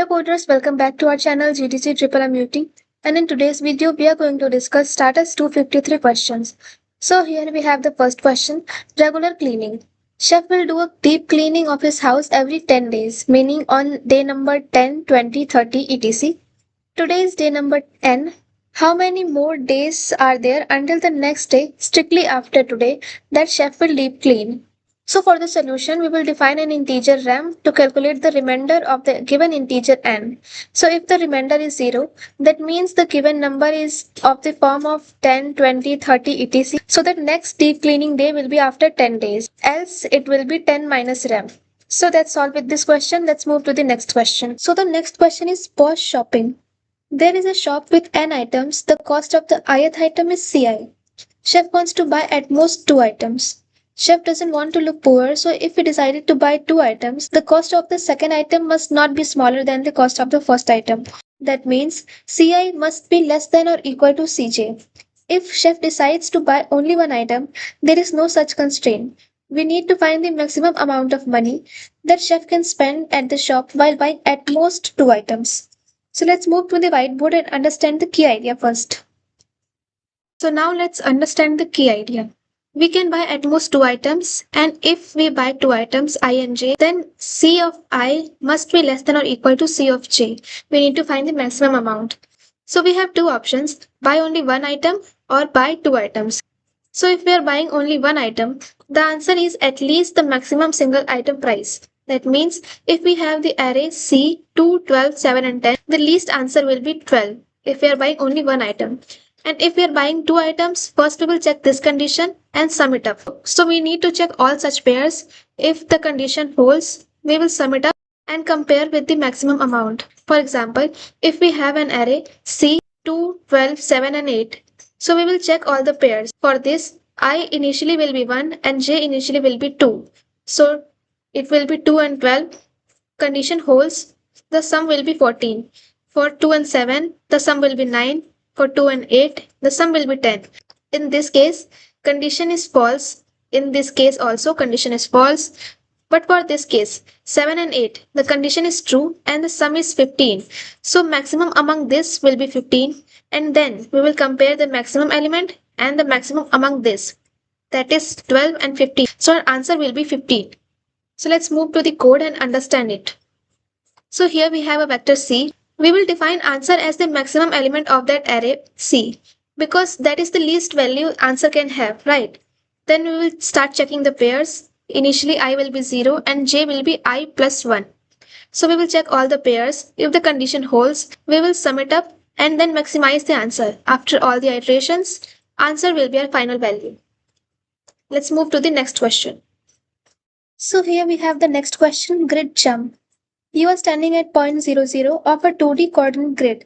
coders, welcome back to our channel GTC MMMUT, and in today's video we are going to discuss status 253 questions. So here we have the first question, regular cleaning. Chef will do a deep cleaning of his house every 10 days, meaning on day number 10, 20, 30 etc. Today is day number n. How many more days are there until the next day, strictly after today, that chef will deep clean? So for the solution, we will define an integer rem to calculate the remainder of the given integer n. So if the remainder is 0, that means the given number is of the form of 10, 20, 30 etc. So the next deep cleaning day will be after 10 days. Else it will be 10 minus rem. So that's all with this question. Let's move to the next question. So the next question is post shopping. There is a shop with n items. The cost of the ith item is Ci. Chef wants to buy at most 2 items. Chef doesn't want to look poor, so if he decided to buy 2 items, the cost of the second item must not be smaller than the cost of the first item. That means Ci must be less than or equal to Cj. If chef decides to buy only one item, there is no such constraint. We need to find the maximum amount of money that chef can spend at the shop while buying at most 2 items. So let's move to the whiteboard and understand the key idea first. So now let's understand the key idea. We can buy at most 2 items, and if we buy 2 items I and j, then C of I must be less than or equal to C of j. We need to find the maximum amount. So we have two options, buy only one item or buy 2 items. So if we are buying only one item, the answer is at least the maximum single item price. That means if we have the array C, 2, 12, 7 and 10, the least answer will be 12 if we are buying only one item. And if we are buying 2 items, first we will check this condition and sum it up. So we need to check all such pairs. If the condition holds, we will sum it up and compare with the maximum amount. For example, if we have an array C, 2, 12, 7 and 8. So we will check all the pairs. For this, I initially will be 1 and j initially will be 2. So it will be 2 and 12. Condition holds, the sum will be 14. For 2 and 7, the sum will be 9. For 2 and 8, the sum will be 10. In this case, condition is false. In this case also, condition is false. But for this case, 7 and 8, the condition is true and the sum is 15. So maximum among this will be 15. And then we will compare the maximum element and the maximum among this. That is 12 and 15. So our answer will be 15. So let's move to the code and understand it. So here we have a vector C. We will define answer as the maximum element of that array C, because that is the least value answer can have, right? Then we will start checking the pairs. Initially I will be 0 and j will be I plus 1. So we will check all the pairs. If the condition holds, we will sum it up and then maximize the answer. After all the iterations, answer will be our final value. Let's move to the next question. So here we have the next question, grid jump. You are standing at point 0, 0 of a 2D coordinate grid.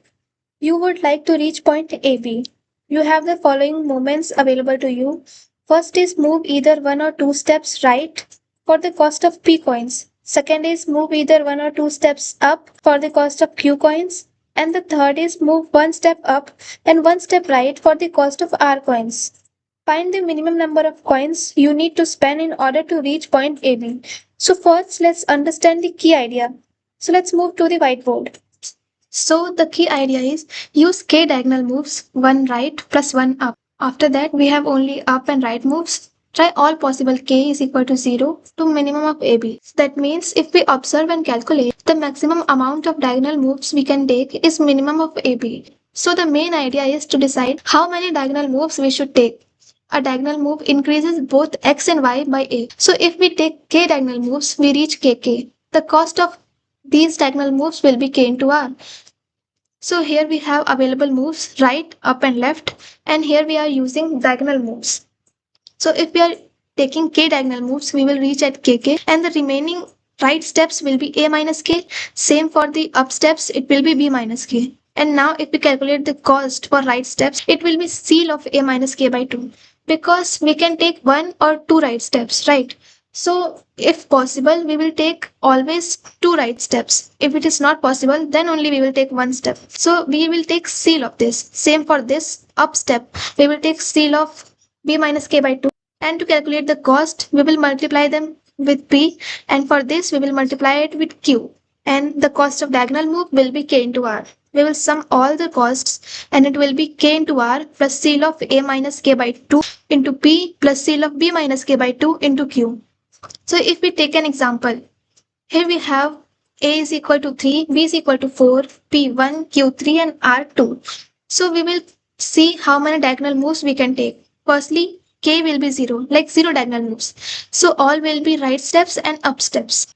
You would like to reach point AB. You have the following movements available to you. First is move either 1 or 2 steps right for the cost of P coins. Second is move either 1 or 2 steps up for the cost of Q coins. And the third is move 1 step up and 1 step right for the cost of R coins. Find the minimum number of coins you need to spend in order to reach point AB. So first let's understand the key idea. So let's move to the whiteboard. So the key idea is use k diagonal moves, 1 right plus 1 up. After that we have only up and right moves. Try all possible k is equal to 0 to minimum of AB. That means if we observe and calculate, the maximum amount of diagonal moves we can take is minimum of AB. So the main idea is to decide how many diagonal moves we should take. A diagonal move increases both x and y by a. So if we take k diagonal moves, we reach kk. The cost of these diagonal moves will be k into r. So here we have available moves right, up and left, and here we are using diagonal moves. So if we are taking k diagonal moves, we will reach at kk, and the remaining right steps will be a minus k. Same for the up steps, it will be b minus k. And now if we calculate the cost for right steps, it will be CL of a minus k by 2. Because we can take 1 or 2 right steps, right? So if possible, we will take always 2 right steps. If it is not possible, then only we will take 1 step. So we will take CL of this. Same for this up step. We will take CL of b minus k by 2. And to calculate the cost, we will multiply them with p. And for this, we will multiply it with q. and the cost of diagonal move will be k into r. We will sum all the costs and it will be k into r plus CL of a minus k by 2 into p plus CL of b minus k by 2 into q. So if we take an example, here we have a is equal to 3, b is equal to 4, p1, q3 and r2. So we will see how many diagonal moves we can take. Firstly, k will be 0, like 0 diagonal moves. So all will be right steps and up steps.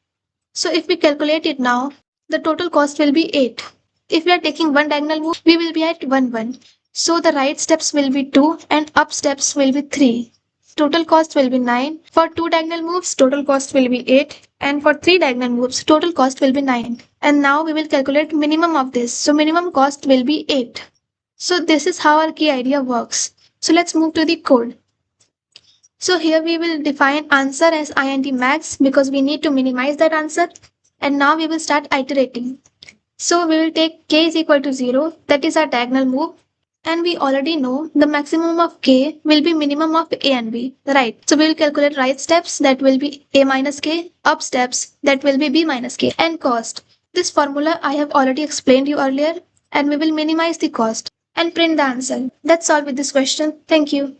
So if we calculate it now, the total cost will be 8. If we are taking one diagonal move, we will be at 1, 1. So the right steps will be 2 and up steps will be 3. Total cost will be 9. For 2 diagonal moves, total cost will be 8. And for 3 diagonal moves, total cost will be 9. And now we will calculate minimum of this. So minimum cost will be 8. So this is how our key idea works. So let's move to the code. So here we will define answer as int max because we need to minimize that answer. And now we will start iterating. So we will take k is equal to 0, that is our diagonal move. And we already know the maximum of k will be minimum of a and b, right? So we will calculate right steps, that will be a minus k, up steps, that will be b minus k, and cost. This formula I have already explained you earlier, and we will minimize the cost and print the answer. That's all with this question. Thank you.